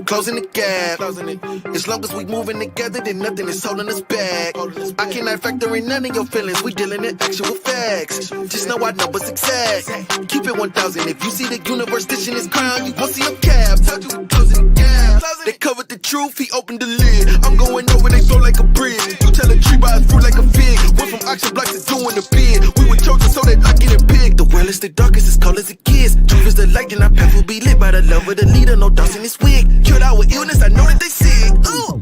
Closing the gap. As long as we moving together, then nothing is holding us back. I cannot factor in none of your feelings. We dealing in actual facts. Just know our numbers exact. Keep it 1,000. If you see the universe dishing his crown, you won't see a cap. Told you we closing the gap. They covered the truth, he opened the lid. I'm going over, they flow like a bridge. You tell a tree by its fruit like a fig. Went from auction blocks to doing the bid. We were chosen so that I get it big. The world is the darkest, as cold as it gets. Truth is the light, and our path will be lit by the love of the leader. No doubts in this wig. Cured our illness, I know that they sick. Ooh.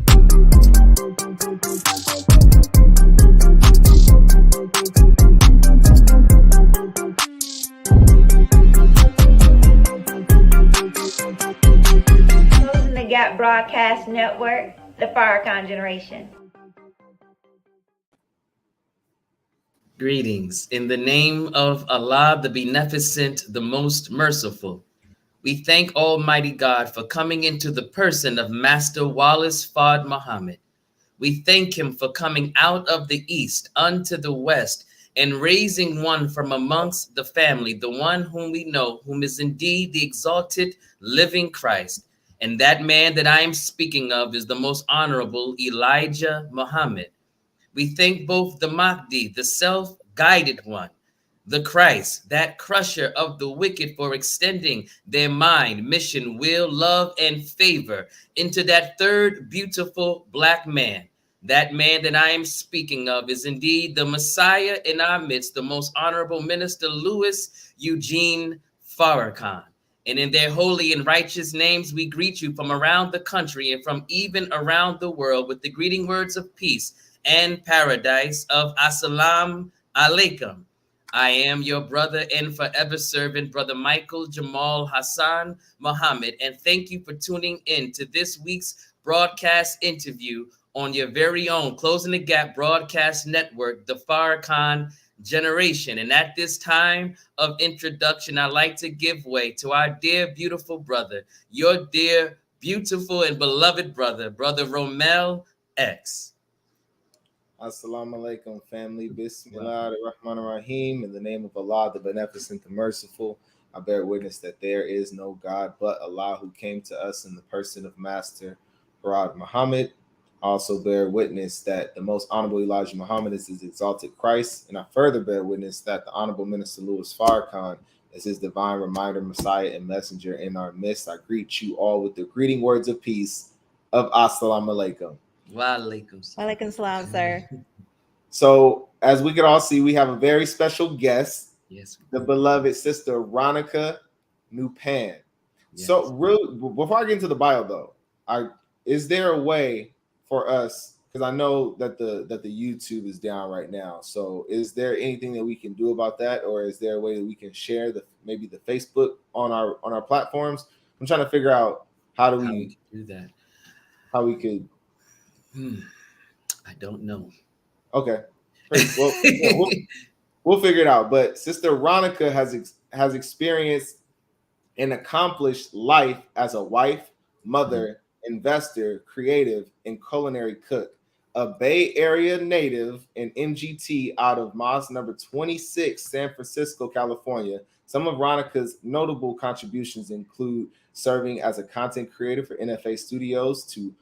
Closing the Gap Broadcast Network, the Farrakhan generation. Greetings. In the name of Allah, the Beneficent, the Most Merciful, we thank Almighty God for coming into the person of Master Wallace Fard Muhammad. We thank him for coming out of the east unto the west and raising one from amongst the family, the one whom we know, whom is indeed the exalted living Christ. And that man that I am speaking of is the most honorable Elijah Muhammad. We thank both the Mahdi, the self-guided one, the Christ, that crusher of the wicked, for extending their mind, mission, will, love, and favor into that third beautiful black man. That man that I am speaking of is indeed the Messiah in our midst, the most honorable minister, Louis Eugene Farrakhan. And in their holy and righteous names, we greet you from around the country and from even around the world with the greeting words of peace and paradise of Assalamu Alaikum. I am your brother and forever servant, Brother Michael Jamal Hassan Muhammad, and thank you for tuning in to this week's broadcast interview on your very own Closing the Gap Broadcast Network, the Farrakhan generation. And at this time of introduction, I'd like to give way to our dear, beautiful brother, your dear, beautiful, and beloved brother, Brother Romel X. Assalamu alaikum, family. Bismillah ar-Rahman ar-Rahim. In the name of Allah, the Beneficent, the Merciful, I bear witness that there is no God but Allah, who came to us in the person of Master Fard Muhammad. I also bear witness that the most honorable Elijah Muhammad is his exalted Christ. And I further bear witness that the honorable Minister Louis Farrakhan is his divine reminder, Messiah, and messenger in our midst. I greet you all with the greeting words of peace of Assalamu alaikum. Wa alaikum salam. Wa alaikum salam, sir. So, as we can all see, we have a very special guest, Yes. the beloved sister Ronica Rupan. Yes. So, before I get into the bio, though, is there a way for us? Because I know that the YouTube is down right now. So, is there anything that we can do about that, or is there a way that we can share maybe the Facebook on our platforms? I'm trying to figure out how we do that. How we could. I don't know. Okay. Well, we'll figure it out. But Sister Ronica has experienced an accomplished life as a wife, mother, investor, creative, and culinary cook. A Bay Area native and MGT out of Mosque number 26, San Francisco, California. Some of Ronica's notable contributions include serving as a content creator for NFA Studios, to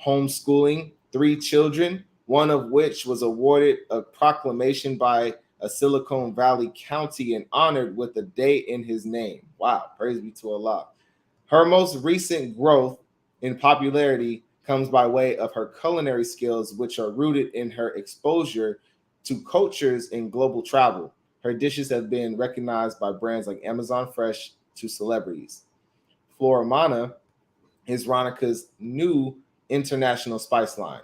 homeschooling 3 children, one of which was awarded a proclamation by a Silicon Valley county and honored with a day in his name. Wow, praise be to Allah. Her most recent growth in popularity comes by way of her culinary skills, which are rooted in her exposure to cultures and global travel. Her dishes have been recognized by brands like Amazon Fresh to celebrities. Florimana is Ronica's new international spice line.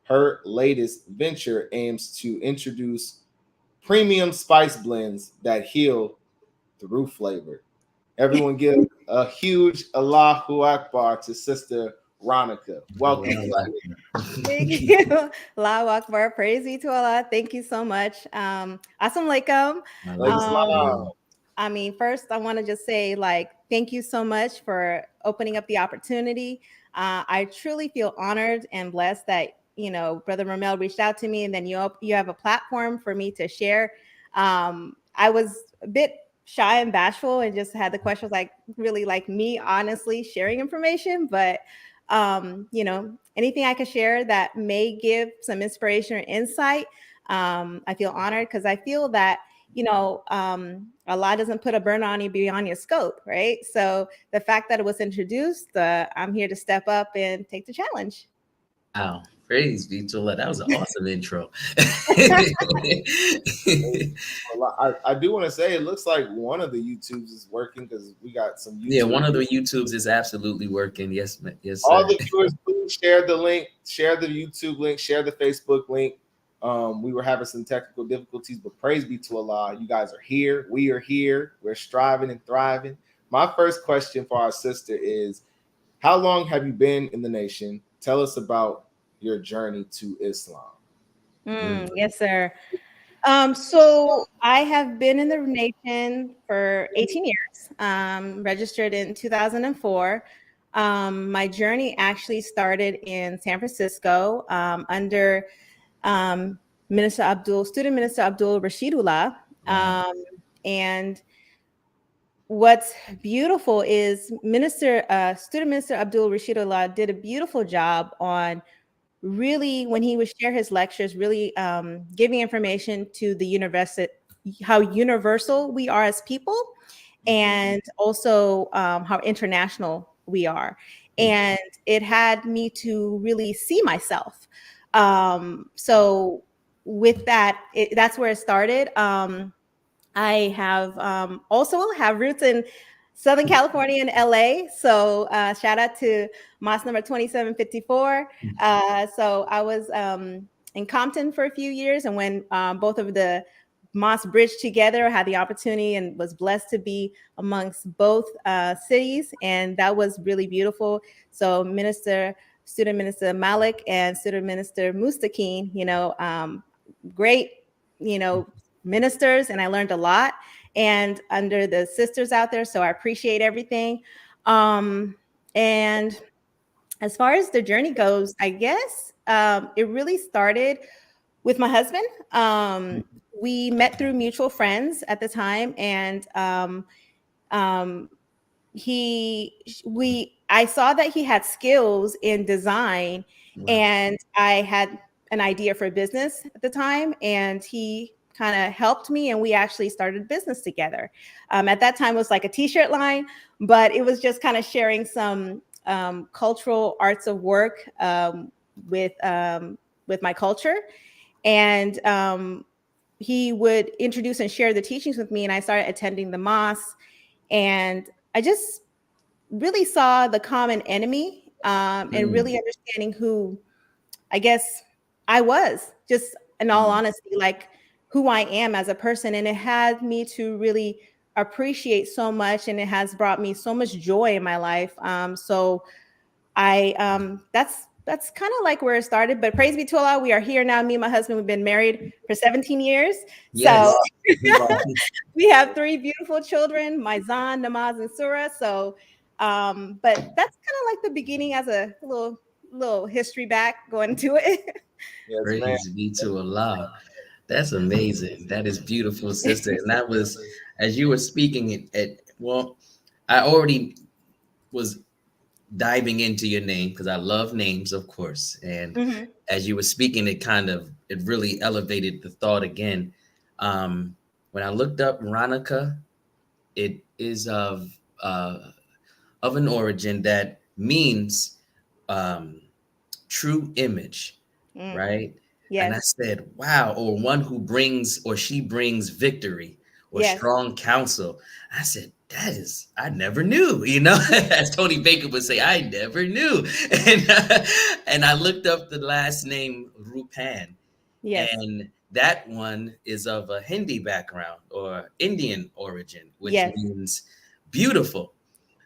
Her latest venture aims to introduce premium spice blends that heal through flavor. Everyone give a huge Allahu Akbar to Sister Ronica. Welcome. Thank you. Allahu Akbar. Praise be to Allah. Thank you so much. Assalamu alaikum. I mean, first, I want to just say, like, thank you so much for opening up the opportunity. I truly feel honored and blessed that, you know, Brother Romel reached out to me, and then you have a platform for me to share. I was a bit shy and bashful and just had the questions, like, really like me, honestly, sharing information. But, you know, anything I can share that may give some inspiration or insight, I feel honored, because I feel that, you know, Allah doesn't put a burden on you beyond your scope, right? So the fact that it was introduced, I'm here to step up and take the challenge. Wow. Praise be to Allah. That was an awesome intro. I do want to say it looks like one of the YouTubes is working, because we got some YouTube. Yeah, one of the YouTubes is absolutely working. Yes, yes. Sir. All the viewers, please share the link, share the YouTube link, share the Facebook link. We were having some technical difficulties, but praise be to Allah. You guys are here. We are here. We're striving and thriving. My first question for our sister is, how long have you been in the nation? Tell us about your journey to Islam. Yes, sir. So I have been in the nation for 18 years, registered in 2004. My journey actually started in San Francisco under student Minister Abdul Rashidullah. And what's beautiful is student Minister Abdul Rashidullah did a beautiful job on really, when he would share his lectures, really giving information to the university, how universal we are as people, and also how international we are. And it had me to really see myself. So with that, that's where it started. I have also have roots in Southern California and LA. So shout out to Mosque number 2754. So I was in Compton for a few years, and when both of the mosques bridged together, I had the opportunity and was blessed to be amongst both cities, and that was really beautiful. So Student Minister Malik and Student Minister Mustaqeen, you know, great, you know, ministers, and I learned a lot, and under the sisters out there. So I appreciate everything. And as far as the journey goes, I guess it really started with my husband. We met through mutual friends at the time, and I saw that he had skills in design, and I had an idea for a business at the time, and he kind of helped me, and we actually started business together. At that time, it was like a t-shirt line, but it was just kind of sharing some cultural arts of work with my culture. And he would introduce and share the teachings with me, and I started attending the mosque, and I just really saw the common enemy, and really understanding who, I guess, I was, just in all honesty, like who I am as a person. And it had me to really appreciate so much, and it has brought me so much joy in my life. So that's kind of like where it started. But praise be to Allah, we are here now. Me and my husband, we've been married for 17 years. Yes. So we have 3 beautiful children, Maizan, Namaz, and Surah. So, but that's kind of like the beginning, as a little history back going to it. Yes, praise be to Allah. That's amazing. That is beautiful, sister. And that was, as you were speaking, well, I already was diving into your name because I love names, of course. And as you were speaking, it really elevated the thought again. When I looked up Ronica, it is of an origin that means true image, right? Yes. And I said, wow, or one who brings, or she brings victory or strong counsel. I said, I never knew, as Tony Baker would say, I never knew. And I looked up the last name Rupan. Yes. And that one is of a Hindi background or Indian origin, which means beautiful.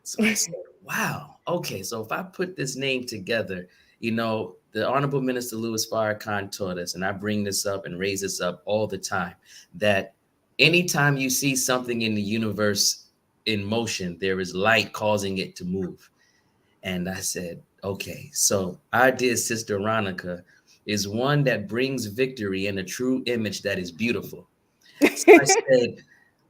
So I said, wow, okay, so if I put this name together, the Honorable Minister Louis Farrakhan taught us, and I bring this up and raise this up all the time, that anytime you see something in the universe in motion, there is light causing it to move. And I said, okay, so our dear sister Ronica is one that brings victory in a true image that is beautiful. So I said,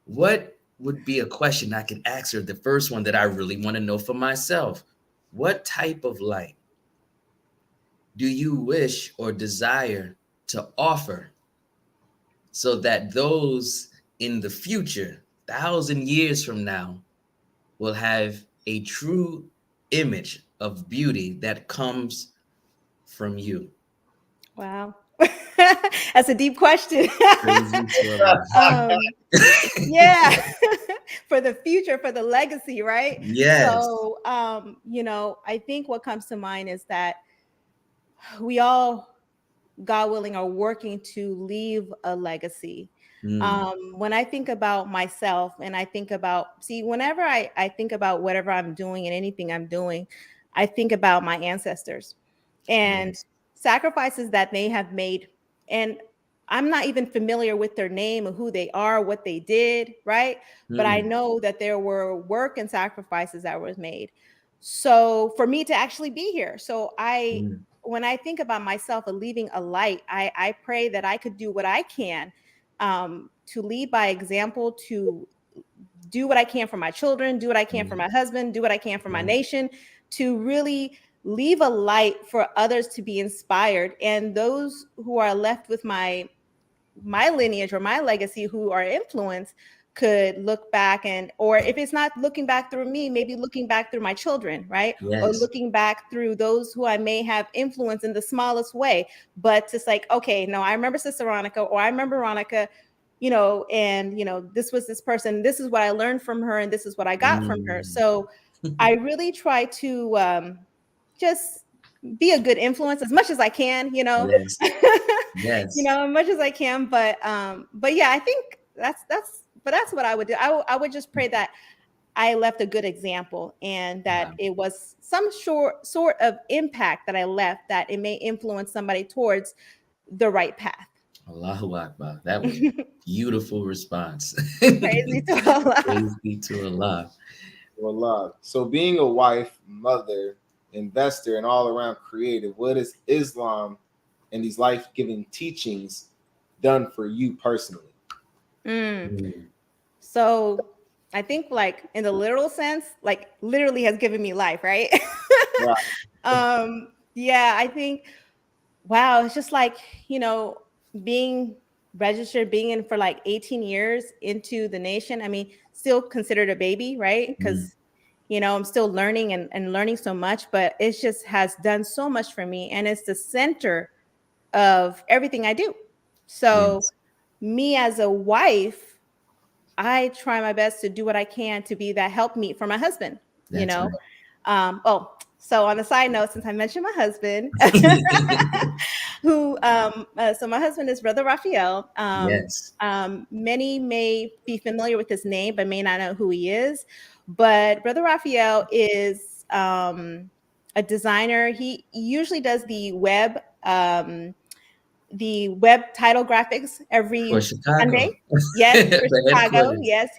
what would be a question I could ask her? The first one that I really want to know for myself. What type of light do you wish or desire to offer so that those in the future, 1,000 years from now, will have a true image of beauty that comes from you? Wow. That's a deep question. Crazy to Allah. Yeah. For the future, for the legacy, right? Yes. So, I think what comes to mind is that we all, God willing, are working to leave a legacy. When I think about myself and I think about, whenever I think about whatever I'm doing and anything I'm doing, I think about my ancestors and Yes. sacrifices that they have made. And I'm not even familiar with their name or who they are, what they did, right? But I Mm, know that there were work and sacrifices that was made. So for me to actually be here. So mm, when I think about myself and leaving a light, I pray that I could do what I can, to lead by example, to do what I can for my children, do what I can for mm, my husband, do what I can for my mm, nation, to really leave a light for others to be inspired. And those who are left with my lineage or my legacy who are influenced could look back, and or if it's not looking back through me, maybe looking back through my children, right? Or yes. looking back through those who I may have influenced in the smallest way. But it's like, okay, no, I remember Sister Ronica, or I remember Ronica, and this was this person, this is what I learned from her, and this is what I got from her. Mm, So I really try to just be a good influence as much as I can, yes. Yes. as much as I can. But yeah, I think that's what I would do. I would just pray that I left a good example, and that Wow. it was some sort of impact that I left, that it may influence somebody towards the right path. Allahu Akbar. That was beautiful response. Crazy to Allah. Praise be to Allah. Wallah. So being a wife, mother, investor, and all around creative, what has Islam and these life-giving teachings done for you personally? Mm, So I think, like, in the literal sense, like literally has given me life, right? Right. Yeah, I think, wow, it's just like, being registered, being in for like 18 years into the nation. I mean, still considered a baby, right? mm, Because, I'm still learning and learning so much, but it just has done so much for me. And it's the center of everything I do. So, yes. me as a wife, I try my best to do what I can to be that helpmeet for my husband, you That's know. right. So on a side note, since I mentioned my husband, so my husband is Brother Raphael. Yes. Many may be familiar with his name, but may not know who he is. But Brother Raphael is a designer. He usually does the web title graphics For every Chicago. Sunday. Yes, for The Chicago. headquarters. Yes,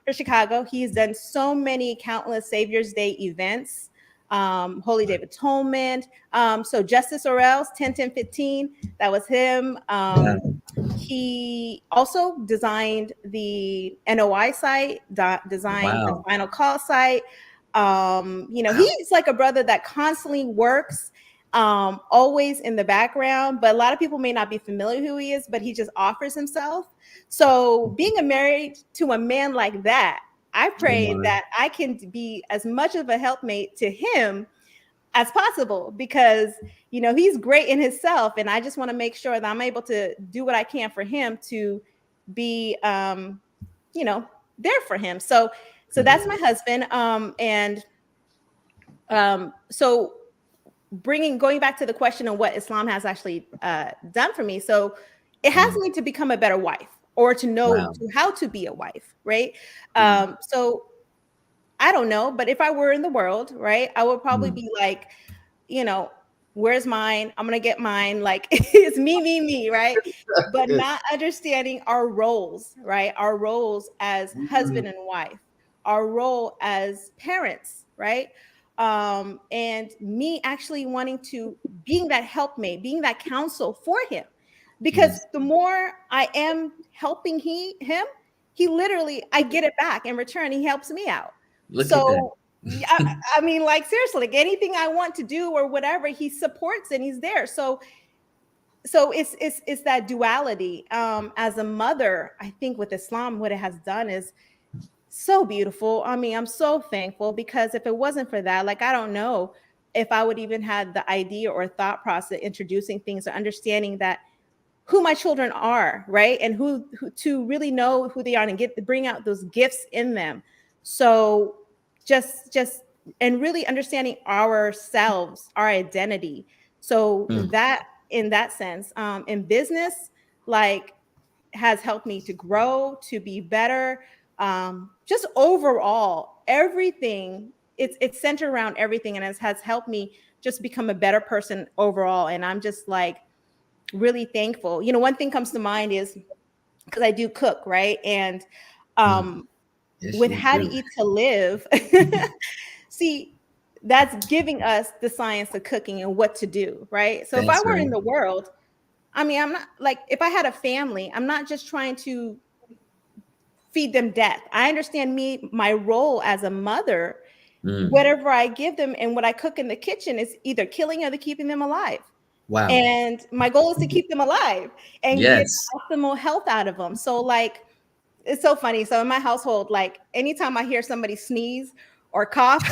for Chicago. He's done so many countless Savior's Day events, Holy Day of Atonement. So Justice Orel's 10-10-15, that was him. Wow. He also designed the NOI site, designed the Wow. Final Call site. Wow. He's like a brother that constantly works, always in the background, but a lot of people may not be familiar who he is, but he just offers himself. So being married to a man like that, I Come pray on. that I can be as much of a helpmate to him as possible, because he's great in himself, and I just want to make sure that I'm able to do what I can for him to be there for him. So that's my husband. So going back to the question of what Islam has actually done for me. So it has Mm, me to become a better wife, or to know wow. how to be a wife, right? Mm. So I don't know, but if I were in the world, right, I would probably Mm. be like, you know, where's mine? I'm gonna get mine. Like it's me, right? But not understanding our roles, right? Our roles as husband and wife, our role as parents, right? And me actually wanting to being that helpmate, being that counsel for him. Mm. Because the more I am helping him, he literally I get it back in return. He helps me out. Look at that. So yeah, I mean, like seriously, like anything I want to do or whatever, he supports and he's there. So it's that duality. As a mother, I think with Islam, what it has done is so beautiful. I mean, I'm so thankful because if it wasn't for that, like I don't know if I would even had the idea or thought process introducing things or understanding that who my children are, right? And who to really know who they are and bring out those gifts in them. So just and really understanding ourselves, our identity. So Mm. that in that sense, in business, like has helped me to grow, to be better. Just overall, everything it's centered around everything, and it has helped me just become a better person overall. And I'm just like really thankful. You know, one thing comes to mind is because I do cook, right? And Mm. um, Yes, with you How to do. Eat to Live, see, that's giving us the science of cooking and what to do, right? So if I That's were in right. the world, I mean, I'm not like if I had a family, I'm not just trying to feed them death. I understand my role as a mother, Mm. whatever I give them and what I cook in the kitchen is either killing or the keeping them alive. Wow. And my goal is to keep them alive and get Yes. optimal health out of them. So like it's so funny. So in my household, like anytime I hear somebody sneeze or cough,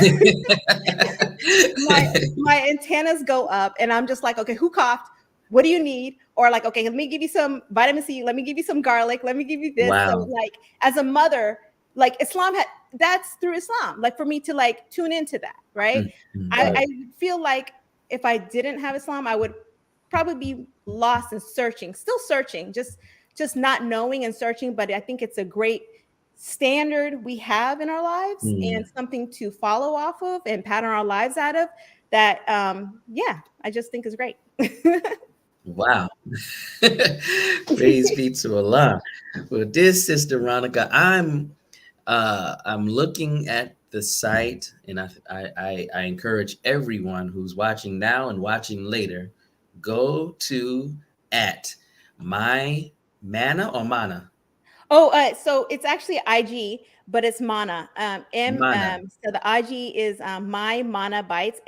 my antennas go up and I'm just like, okay, who coughed? What do you need? Or like, okay, let me give you some vitamin C, let me give you some garlic, let me give you this. So Wow. like as a mother, like Islam had that's through Islam, like for me to like tune into that, right? Mm. Mm. I feel like if I didn't have Islam, I would probably be lost and searching, still searching, just not knowing and searching. But I think it's a great standard we have in our lives and Mm. something to follow off of and pattern our lives out of that yeah, I just think is great. Wow. Praise be to Allah. Well, dear Sister Ronica, I'm looking at the site, and I encourage everyone who's watching now and watching later, go to at my mana or mana Oh, so it's actually IG, but it's Mana. mana. So the IG is My Mana Bites.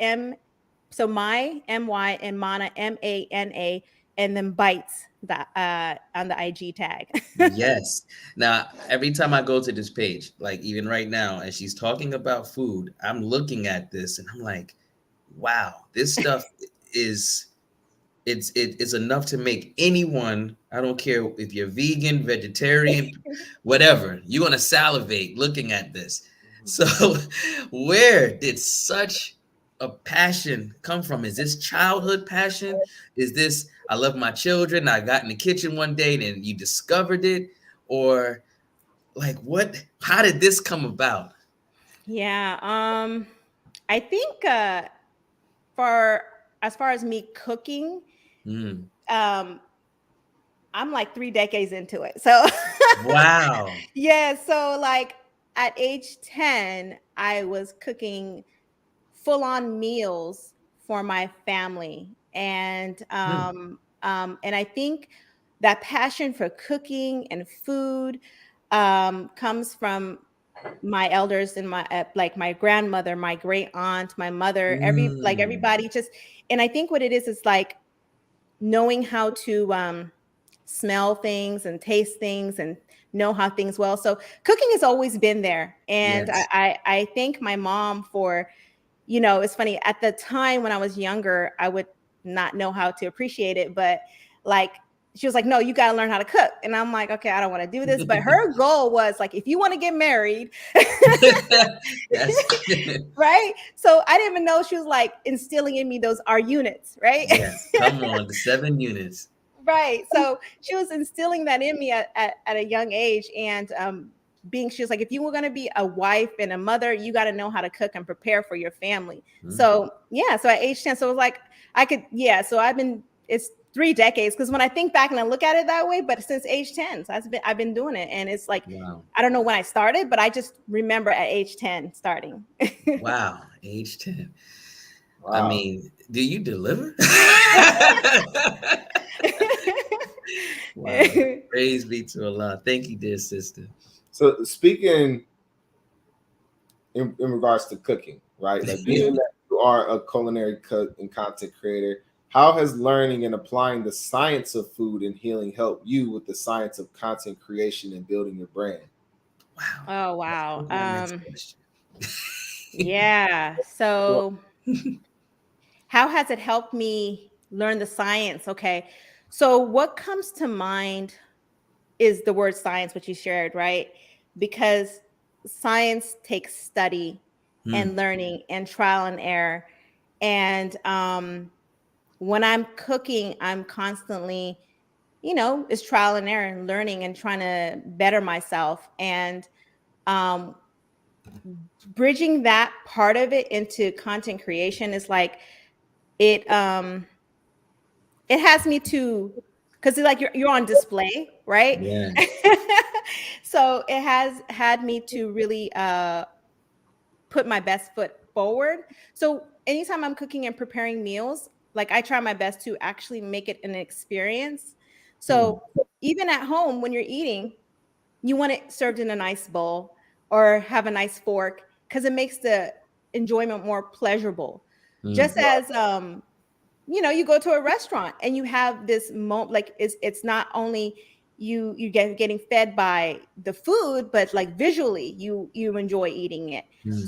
So My MY and Mana MANA, and then Bites that on the IG tag. Yes. Now, every time I go to this page, like even right now, as she's talking about food, I'm looking at this and I'm like, wow, this stuff is it's enough to make anyone, I don't care if you're vegan, vegetarian, whatever, you're gonna salivate looking at this. So where did such a passion come from? Is this childhood passion? Is this I love my children, I got in the kitchen one day and you discovered it? Or like what, how did this come about? Yeah, I think for as far as me cooking, Mm. um, I'm like 3 decades into it. So Wow. yeah, so like at age 10, I was cooking full on meals for my family. Mm. And I think that passion for cooking and food comes from my elders and my like my grandmother, my great aunt, my mother, Mm. everybody just. And I think what it is like knowing how to smell things and taste things and know how things well. So cooking has always been there, and Yes. I thank my mom for, you know, it's funny at the time when I was younger, I would not know how to appreciate it, but like she was like, no, you got to learn how to cook. And I'm like, okay, I don't want to do this. But her goal was like, if you want to get married, That's right? So I didn't even know she was like instilling in me those R units, right? yes. Come on, the 7 units. Right. So she was instilling that in me at a young age. And being, she was like, if you were going to be a wife and a mother, you got to know how to cook and prepare for your family. Mhm. So yeah, so at age 10, so it was like, so it's 3 decades. Cause when I think back and I look at it that way, but since age 10, so I've been doing it. And it's like, Wow. I don't know when I started, but I just remember at age 10 starting. Wow. Age 10. Wow. I mean, do you deliver? Wow. Praise be to Allah. Thank you, dear sister. So speaking in regards to cooking, right? Like being that you are a culinary cook and content creator, how has learning and applying the science of food and healing helped you with the science of content creation and building your brand? Wow. Oh, wow. Go to the next question. Yeah. So how has it helped me learn the science? Okay. So what comes to mind is the word science, which you shared, right? Because science takes study and learning and trial and error. And when I'm cooking, I'm constantly, it's trial and error and learning and trying to better myself. And um, bridging that part of it into content creation is like, it has me to, because it's like you're on display, right? Yeah. So it has had me to really put my best foot forward. So anytime I'm cooking and preparing meals, like I try my best to actually make it an experience. So even at home when you're eating, you want it served in a nice bowl or have a nice fork, because it makes the enjoyment more pleasurable. Just as you go to a restaurant and you have this moment, like it's not only you getting fed by the food, but like visually you enjoy eating it.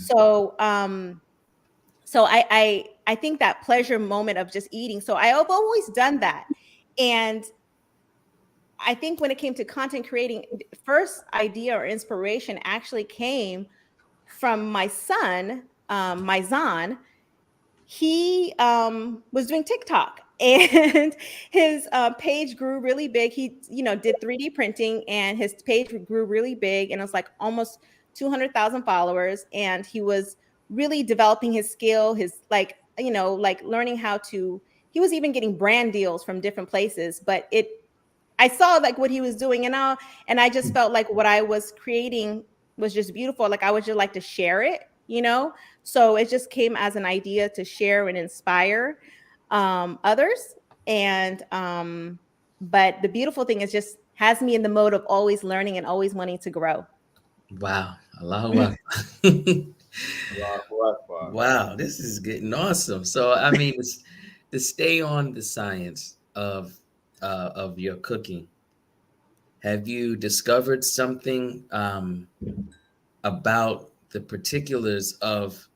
So I think that pleasure moment of just eating. So I have always done that. And I think when it came to content creating, first idea or inspiration actually came from my son, my Zan. He was doing TikTok and his page grew really big. He, did 3D printing and his page grew really big, and it was like almost 200,000 followers. And he was really developing his skill, his like learning how to, he was even getting brand deals from different places. But I saw like what he was doing, and I just felt like what I was creating was just beautiful. Like I would just like to share it. So it just came as an idea to share and inspire others. And but the beautiful thing is just has me in the mode of always learning and always wanting to grow. Wow. Allahu Akbar. Wow. Wow, this is getting awesome. So I mean, to stay on the science of your cooking, have you discovered something about the particulars of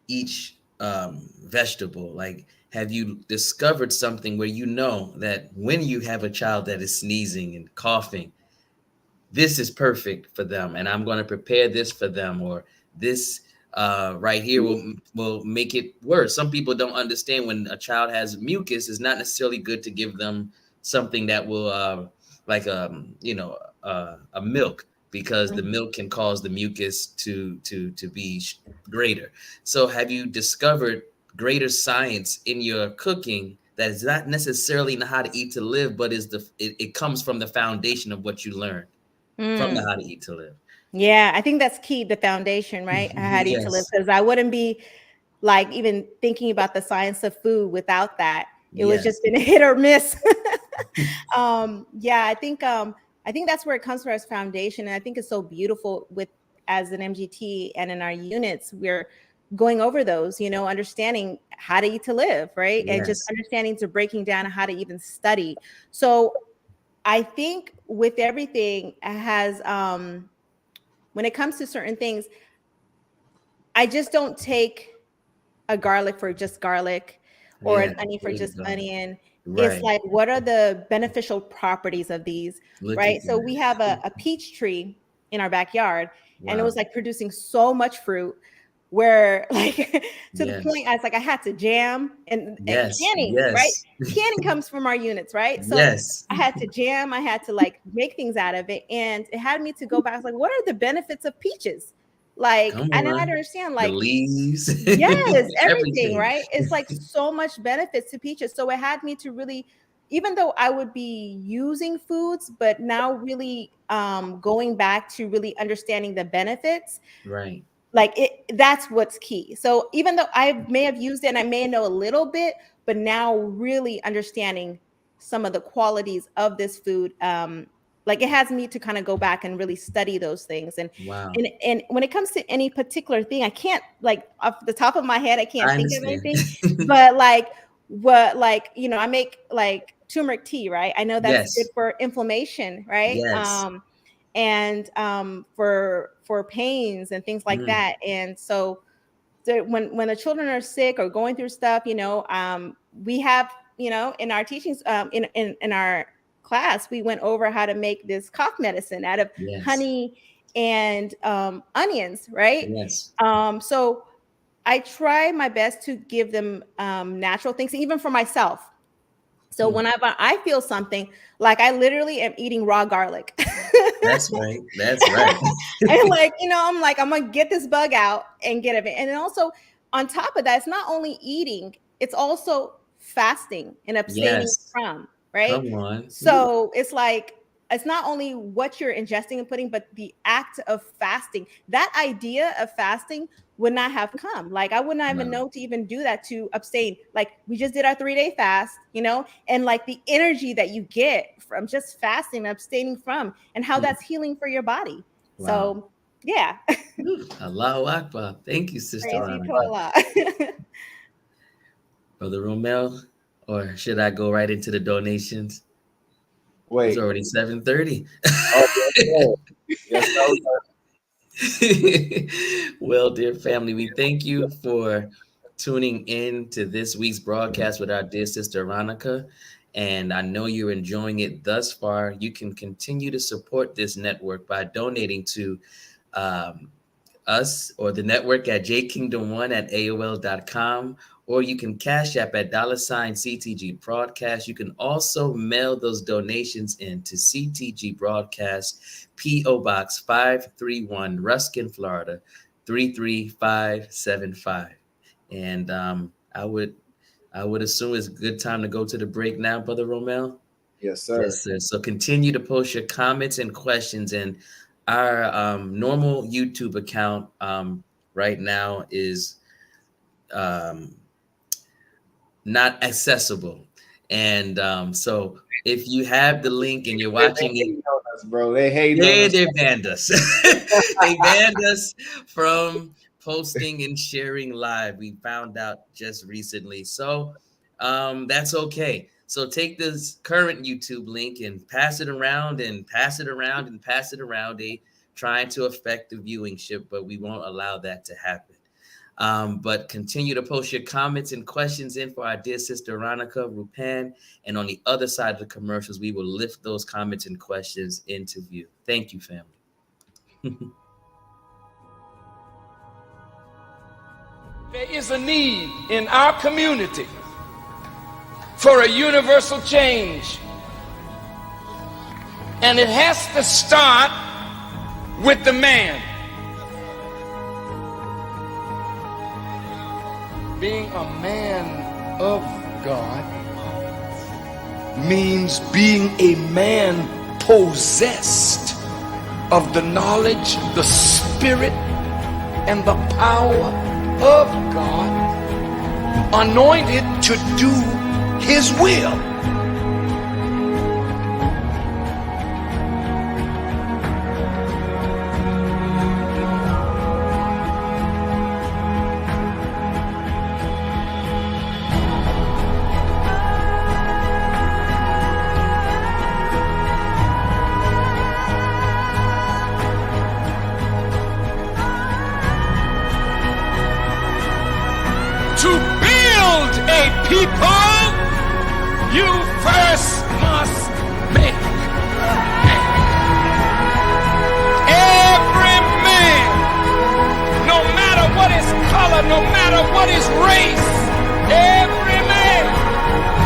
each vegetable? Like, have you discovered something where you know that when you have a child that is sneezing and coughing, this is perfect for them, and I'm going to prepare this for them, or this right here will make it worse. Some people don't understand when a child has mucus, it's not necessarily good to give them something that will like a milk, because the milk can cause the mucus to be greater. So have you discovered greater science in your cooking that is not necessarily in how to eat to live, but it comes from the foundation of what you learned from the How to Eat to Live? Yeah, I think that's key, the foundation, right? How to eat to live, Yes. because I wouldn't be like even thinking about the science of food without that. It was just been a hit or miss. Yeah, I think that's where it comes from as foundation. And I think it's so beautiful with as an MGT and in our units, we're going over those, understanding how to eat to live, right? And just Yes. understanding to breaking down how to even study. So I think with everything has when it comes to certain things, I just don't take a garlic for just garlic or Yeah. an onion for There you just go. onion. It's Right. like, what are the beneficial properties of these, Look right? at So we have that. a peach tree in our backyard, and it Wow. was like producing so much fruit. where like to the Yes. point I was like, I had to jam and Yes. canning, right? Yes. Canning comes from our units, right? So Yes. I had to jam, I had to like make things out of it. And it had me to go back. I was like, what are the benefits of peaches? Like, Come I didn't on. understand, The like, leaves. yes, everything, Everything. right? It's like so much benefits to peaches. So it had me to really, even though I would be using foods, but now really going back to really understanding the benefits, Right. like that's what's key. So even though I may have used it and I may know a little bit, but now really understanding some of the qualities of this food, like it has me to kind of go back and really study those things. And Wow. and when it comes to any particular thing, I can't, like off the top of my head, I can't I think of understand. anything. But like what, like, you know, I make like turmeric tea, right? I know that's good Yes. for inflammation, right? Yes. And for pains and things like Mm. that. And so when the children are sick or going through stuff, you know, we have, you know, in our teachings, in our class, we went over how to make this cough medicine out of Yes. honey and onions, right? Yes. So I try my best to give them natural things, even for myself. So Mm. whenever I feel something, like I literally am eating raw garlic. That's right. That's right. And like, you know, I'm like, I'm gonna get this bug out and get it. And then also on top of that, it's not only eating, it's also fasting and abstaining Yes. from, right? Come on. So it's like, it's not only what you're ingesting and putting, but the act of fasting. That idea of fasting would not have come. Like I would not even Wow. know to even do that, to abstain. Like we just did our 3-day fast, you know, and like the energy that you get from just fasting and abstaining from, and how Mm. that's healing for your body. Wow. So yeah. Allahu Akbar. Thank you, Sister Praise be to Ronica. Allah. Brother Romel, or should I go right into the donations? It's Wait. already 7:30. Oh, yes, sir. Well, dear family, we thank you for tuning in to this week's broadcast with our dear sister Ronica. And I know you're enjoying it thus far. You can continue to support this network by donating to us or the network at jkingdom1@aol.com, or you can cash app at $CTG broadcast. You can also mail those donations in to CTG broadcast, PO Box 531, Ruskin, Florida 33575. And I would assume it's a good time to go to the break now, Brother Romel. Yes, sir. Yes, sir. So continue to post your comments and questions, and our normal YouTube account right now is not accessible. And so if you have the link and you're watching it, bro, they hate us. They banned us. They banned us from posting and sharing live. We found out just recently. So that's okay. So take this current YouTube link and pass it around and pass it around and pass it around. They trying to affect the viewership, but we won't allow that to happen. But continue to post your comments and questions in for our dear sister Ronica, Rupan, and on the other side of the commercials, we will lift those comments and questions into view. Thank you, family. There is a need in our community for a universal change. And it has to start with the man. Being a man of God means being a man possessed of the knowledge, the spirit, and the power of God, anointed to do his will. To build a people, you first must make man. Every man, no matter what his But no matter what his race, every man,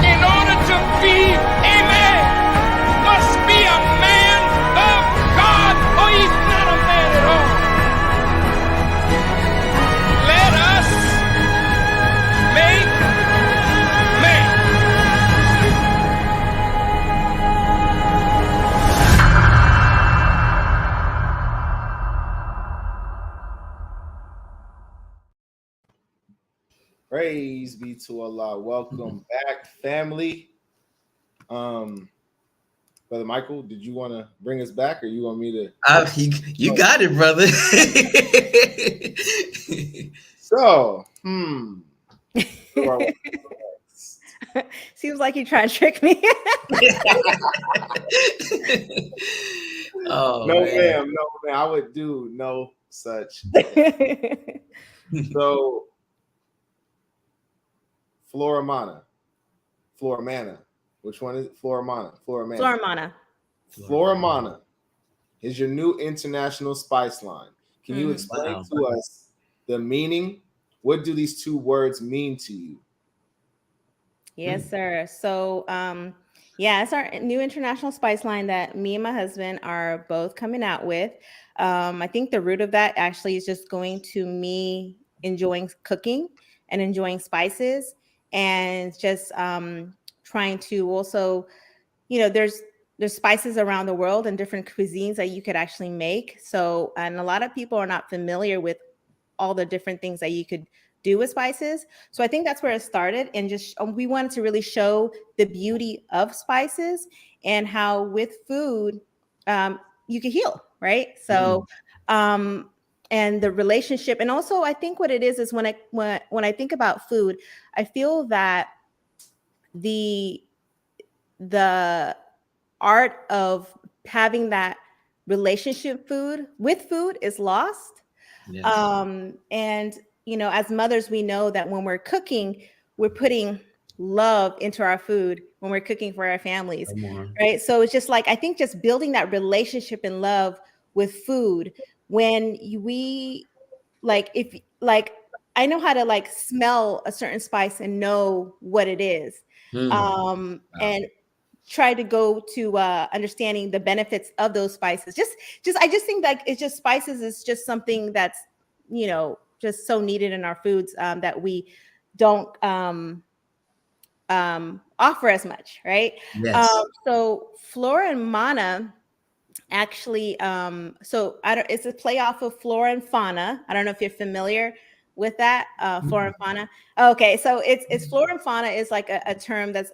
in order to be a man, must be a man of God, or he's not a man at all. Let us make man. Praise be to Allah. Welcome back, family. Brother Michael, did you want to bring us back, or you want me to? You got it, brother. So, Seems like you trying to trick me. Oh, no, man. ma'am, no, ma'am. I would do no such. So, Floramana. Which one is it? Floramana. Floramana is your new international spice line. Can you explain to us the meaning? What do these two words mean to you? Yes, sir. So, yeah, it's our new international spice line that me and my husband are both coming out with. I think the root of that actually is just going to me enjoying cooking and enjoying spices, and just trying to also, there's spices around the world and different cuisines that you could actually make. So, and a lot of people are not familiar with all the different things that you could do with spices. So I think that's where it started. And just we wanted to really show the beauty of spices and how with food you can heal, right? So and the relationship, and also I think what it is when I think about food, I feel that the art of having that relationship with food is lost. Yes. And as mothers, we know that when we're cooking, we're putting love into our food when we're cooking for our families, right? So it's just like, I think just building that relationship and love with food, when we I know how to smell a certain spice and know what it is. And try to go to understanding the benefits of those spices. I just think that it's just spices is just something that's, just so needed in our foods that we don't offer as much, right? Yes. So Flora and Mana actually, it's a play off of flora and fauna. I don't know if you're familiar with that, flora and fauna. Okay, so it's flora and fauna is like a term that's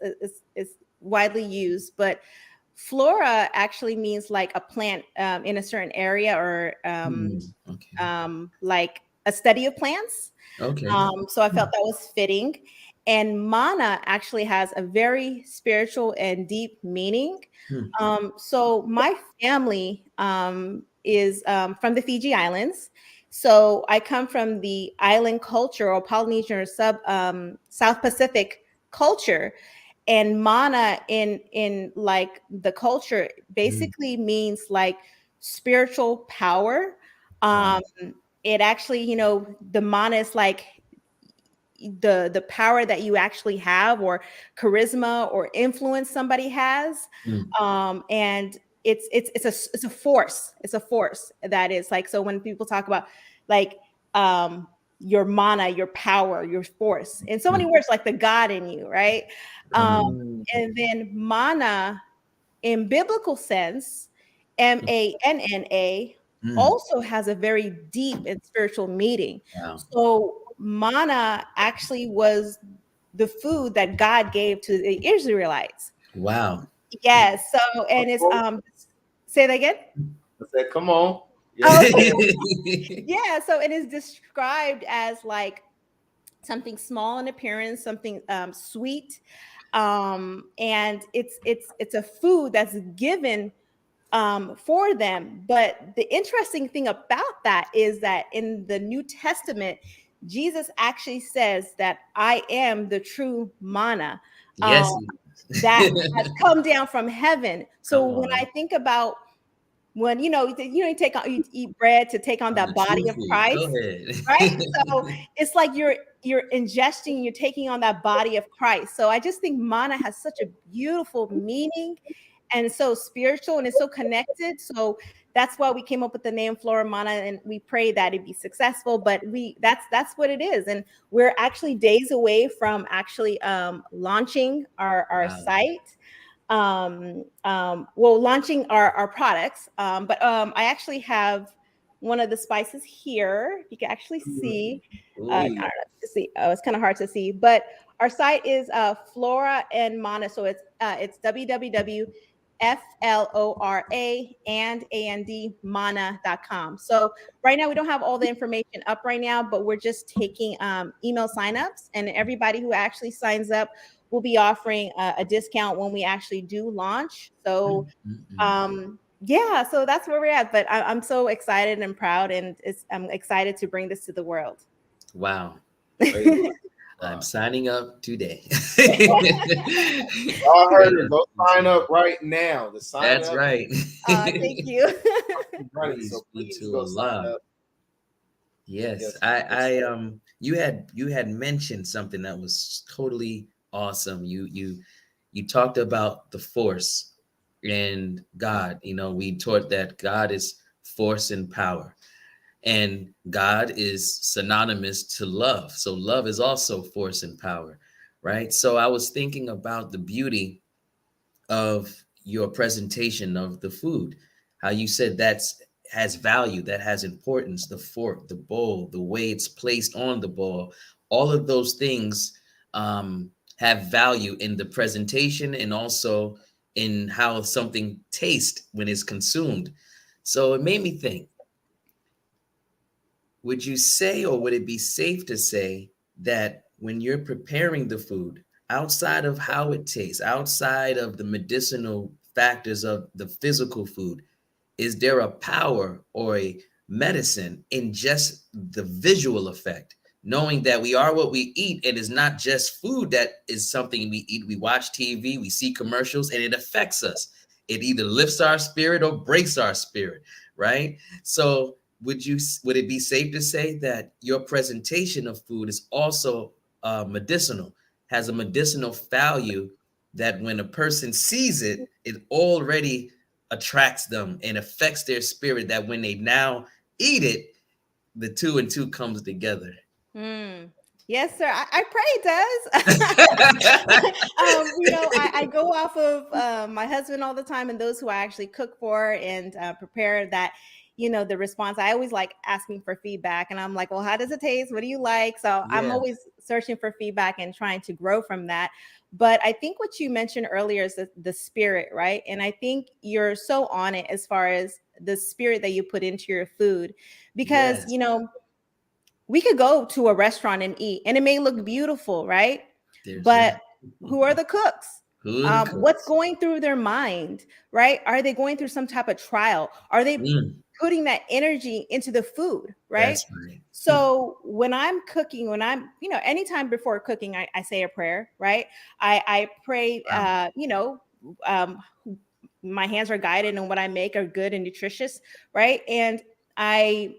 is widely used, but flora actually means like a plant in a certain area, or like a study of plants. Okay. So I felt that was fitting. And mana actually has a very spiritual and deep meaning. So my family is from the Fiji Islands. So I come from the island culture, or Polynesian or South Pacific culture. And mana in like the culture basically means like spiritual power. It actually, the mana is like the power that you actually have, or charisma or influence somebody has. And it's a force. It's a force that is like, so when people talk about like your mana, your power, your force, in so many words, like the God in you, right? And then mana in biblical sense, MANNA, also has a very deep and spiritual meaning. So mana actually was the food that God gave to the Israelites. Wow. Yes. So, and it's say that again. I said, come on. Yeah. So it is described as like something small in appearance, something sweet, and it's a food that's given for them. But the interesting thing about that is that in the New Testament, Jesus actually says that I am the true manna that has come down from heaven. So when I think about when you take on, you eat bread to take on On that the true body of food. Go Christ, ahead. right? So it's like you're ingesting, you're taking on that body of Christ. So I just think manna has such a beautiful meaning, and so spiritual, and it's so connected. So that's why we came up with the name Flora Mana, and we pray that it be successful. But that's what it is, and we're actually days away from actually launching our Wow. site. Well, launching our products. But I actually have one of the spices here. You can actually see. I don't know if you see. Oh, it's kind of hard to see, but our site is Flora and Mana. So it's www.flora&and mana.com. So right now we don't have all the information up right now, but we're just taking email signups, and everybody who actually signs up, we'll be offering a discount when we actually do launch. So yeah, so that's where we're at. But I'm so excited and proud, and I'm excited to bring this to the world. Wow. Praise I'm signing up today. Y'all heard it. Go sign up right now. The sign That's up. right. Thank you. Running, Praise so be please to go sign Allah. up. Yes, Yes. you had mentioned something that was totally awesome. You talked about the force and God. We taught that God is force and power, and God is synonymous to love. So love is also force and power, right? So I was thinking about the beauty of your presentation of the food, how you said that's has value, that has importance, the fork, the bowl, the way it's placed on the bowl, all of those things have value in the presentation and also in how something tastes when it's consumed. So it made me think, would you say, or would it be safe to say that when you're preparing the food, outside of how it tastes, outside of the medicinal factors of the physical food, is there a power or a medicine in just the visual effect? Knowing that we are what we eat, and it's not just food that is something we eat. We watch TV, we see commercials, and it affects us. It either lifts our spirit or breaks our spirit, right? So would it be safe to say that your presentation of food is also medicinal, has a medicinal value, that when a person sees it, it already attracts them and affects their spirit, that when they now eat it, the two and two comes together? Yes, sir. I pray it does. I go off of my husband all the time, and those who I actually cook for and prepare that, the response. I always like asking for feedback, and I'm like, well, how does it taste? What do you like? So I'm Yeah. always searching for feedback and trying to grow from that. But I think what you mentioned earlier is the spirit, right? And I think you're so on it as far as the spirit that you put into your food, because, Yes. we could go to a restaurant and eat, and it may look beautiful, right? There's But that. who are the cooks? Who are the What's cooks? going through their mind, right? Are they going through some type of trial? Are they putting that energy into the food, right? That's right. So when I'm cooking, anytime before cooking, I say a prayer, right? I pray, Wow. My hands are guided and what I make are good and nutritious, right? And I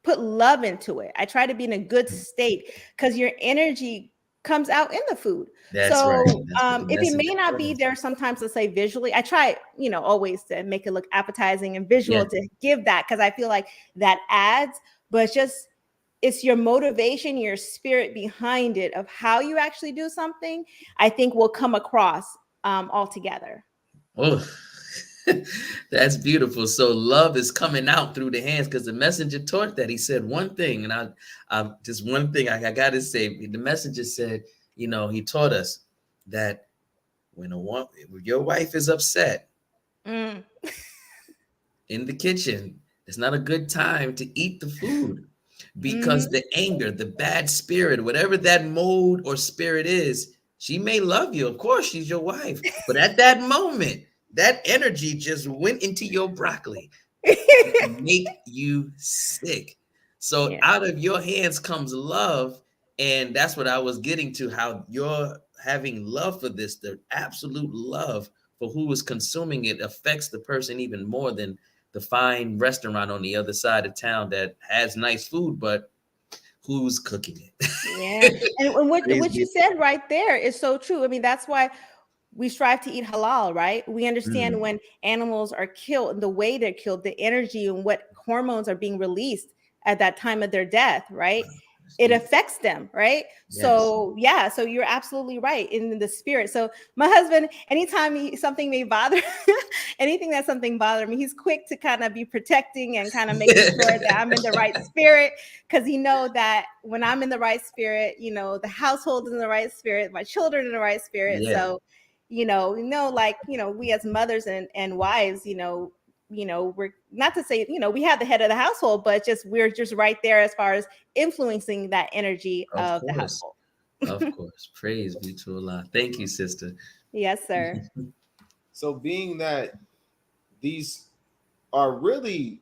put love into it. I try to be in a good state, because your energy comes out in the food. That's right. So That's what the if it message may not be was. there sometimes, to say visually, I try, always to make it look appetizing and Yeah. visual, to give that, because I feel like that adds. But it's your motivation, your spirit behind it, of how you actually do something, I think will come across altogether. Oh, that's beautiful. So love is coming out through the hands, because the messenger taught that. He said one thing, and I just one thing I got to say. The messenger said, he taught us that when your wife is upset Mm. in the kitchen, it's not a good time to eat the food, because Mm-hmm. the anger, the bad spirit, whatever that mode or spirit is, she may love you. Of course, she's your wife. But at that moment, that energy just went into your broccoli and make you sick. So Yeah. out of your hands comes love. And that's what I was getting to, how you're having love for this, the absolute love for who is consuming it affects the person even more than the fine restaurant on the other side of town that has nice food, but who's cooking it? Yeah. And what you said right there is so true. I mean, that's why we strive to eat halal, right? We understand when animals are killed and the way they're killed, the energy and what hormones are being released at that time of their death, right? It affects them, right? Yes. So yeah, so you're absolutely right in the spirit. So my husband, anytime something may bother, anything that something bothered me, he's quick to kind of be protecting and kind of making sure that I'm in the right spirit, because he know that when I'm in the right spirit, you know, the household is in the right spirit, my children in the right spirit. Yeah. So, like, we as mothers and wives, we're not to say, we have the head of the household, but we're just right there as far as influencing that energy of the household. Of course. Praise be to Allah. Thank you, sister. Yes, sir. So being that these are really,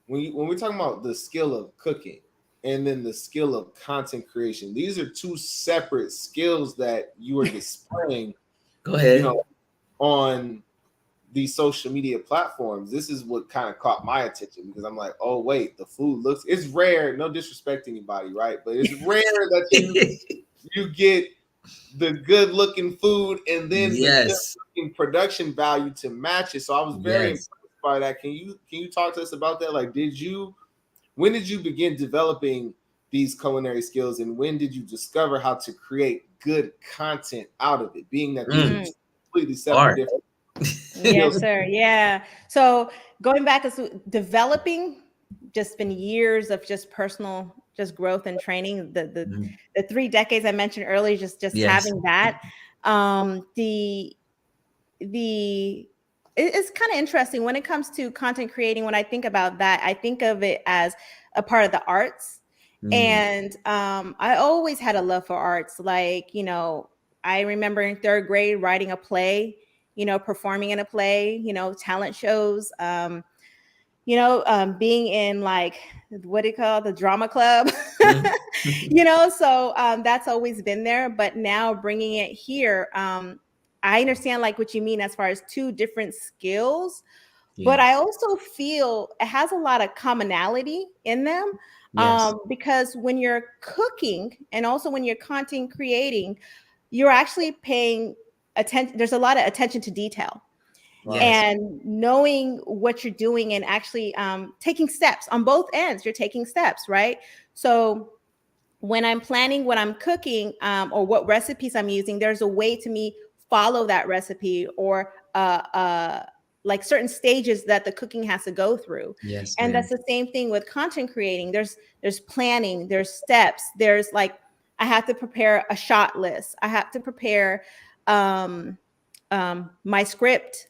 when we're talking about the skill of cooking and then the skill of content creation, these are two separate skills that you are displaying. Go ahead. On these social media platforms. This is what kind of caught my attention, because I'm like, oh wait, the food it's rare. No disrespect to anybody, right? But it's rare that you get the good looking food and then the good looking production value to match it. So I was very impressed by that. Can you talk to us about that? Like, when did you begin developing these culinary skills, and when did you discover how to create good content out of it, being that these are completely separate, different? Yes, sir. Yeah. So going back to developing, just been years of just personal, just growth and training. The 3 decades I mentioned earlier, just having that. It's kind of interesting when it comes to content creating. When I think about that, I think of it as a part of the arts. And I always had a love for arts. Like, I remember in 3rd grade writing a play, performing in a play, talent shows, being in, like, what do you call the drama club, so that's always been there. But now bringing it here, I understand like what you mean as far as 2 different skills, but I also feel it has a lot of commonality in them. Because when you're cooking and also when you're content creating, you're actually paying attention. There's a lot of attention to detail. And knowing what you're doing and actually taking steps on both ends. You're taking steps, right? So when I'm planning what I'm cooking or what recipes I'm using, there's a way to me follow that recipe or like certain stages that the cooking has to go through. And that's the same thing with content creating. There's planning, there's steps, there's like, I have to prepare a shot list. I have to prepare my script,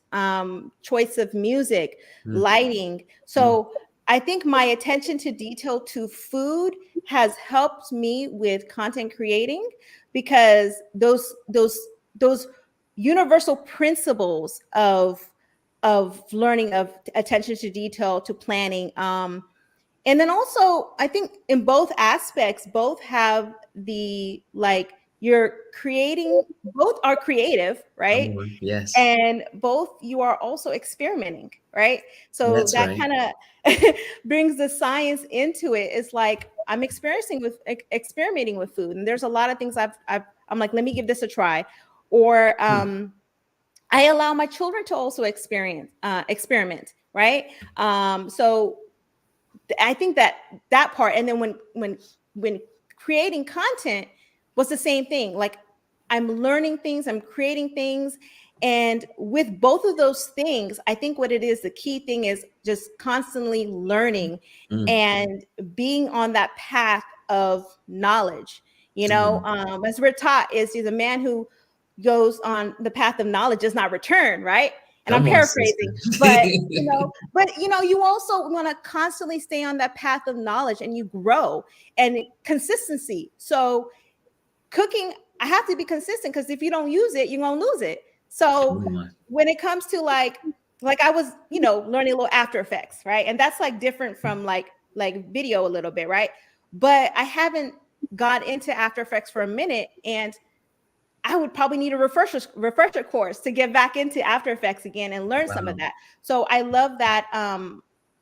choice of music, lighting. So I think my attention to detail to food has helped me with content creating, because those universal principles of learning, of attention to detail, to planning, and then also I think in both aspects, both have the, like, you're creating, both are creative, right? Yes. And both you are also experimenting, right? So That's that right. kind of brings the science into it. It's like I'm experimenting with food, and there's a lot of things I'm like, let me give this a try, or I allow my children to also experiment, right? So I think that part, and then when creating content was the same thing. Like, I'm learning things, I'm creating things. And with both of those things, I think what it is, the key thing is just constantly learning and being on that path of knowledge. As we're taught, is a man who goes on the path of knowledge does not return, right? And I'm paraphrasing, but you also want to constantly stay on that path of knowledge, and you grow, and consistency. So cooking, I have to be consistent, because if you don't use it, you're gonna lose it. So when it comes to like I was, learning a little After Effects, right? And that's like different from like video a little bit, right? But I haven't got into After Effects for a minute, and I would probably need a refresher course to get back into After Effects again and learn some of that. So I love that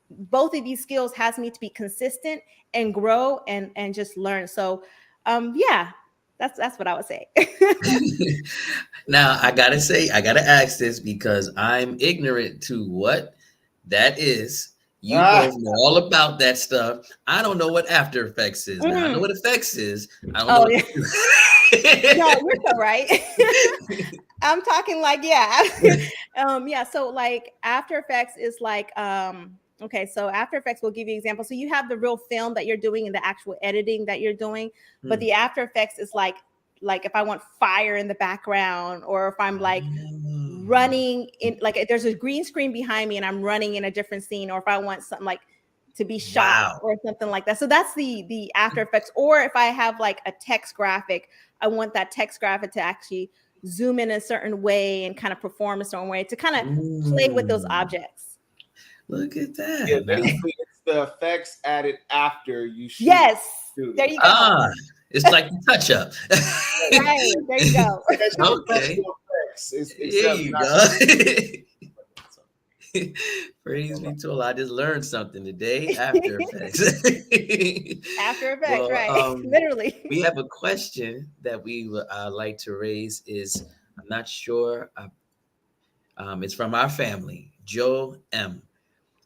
both of these skills has me to be consistent and grow and just learn. So yeah, that's what I would say. Now I gotta ask this because I'm ignorant to what that is. You both know all about that stuff. I don't know what After Effects is. Now I know what effects is. I don't know what No, you're so right. I'm talking like, yeah. So like After Effects is like, okay, so After Effects will give you examples. So you have the real film that you're doing and the actual editing that you're doing, but the After Effects is like if I want fire in the background, or if I'm like running in, like there's a green screen behind me and I'm running in a different scene, or if I want something like to be shot or something like that. So that's the After Effects. Or if I have like a text graphic, I want that text graphic to actually zoom in a certain way and kind of perform a certain way to kind of play with those objects. Look at that. Yeah, basically it's the effects added after you shoot. Yes, there you go. It's like the touch up. Right, there you go. Okay. There you go. Praise be to Allah. I just learned something today. After Effects. After Effects, right. Literally. We have a question that we would like to raise. I'm not sure. It's from our family, Joe M.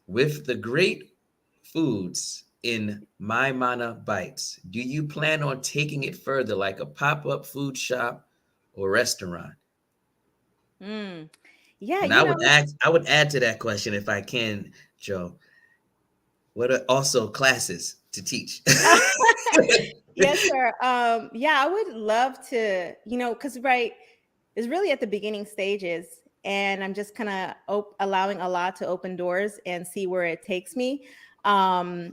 With the great foods in My Mana Bites, do you plan on taking it further, like a pop-up food shop or restaurant? Yeah, and I would add to that question, if I can, Joe. What are also classes to teach? Yes, sir. Yeah, I would love to, because it's really at the beginning stages, and I'm just kind of allowing Allah to open doors and see where it takes me. I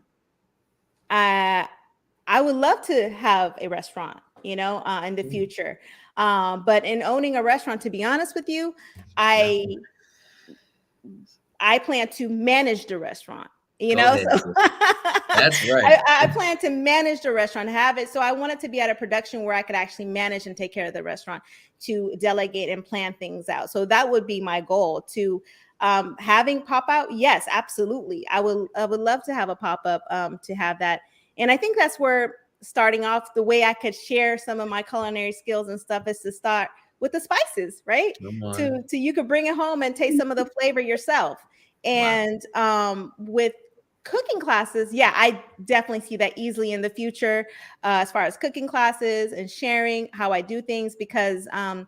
would love to have a restaurant, in the future. But in owning a restaurant, to be honest with you, I plan to manage the restaurant, so that's right. I plan to manage the restaurant, have it. So I want it to be at a production where I could actually manage and take care of the restaurant, to delegate and plan things out. So that would be my goal. To having pop out. Yes, absolutely. I would love to have a pop up, to have that. And I think that's where starting off, the way I could share some of my culinary skills and stuff is to start with the spices, right? To you could bring it home and taste some of the flavor yourself. And with cooking classes, yeah, I definitely see that easily in the future, as far as cooking classes and sharing how I do things, because a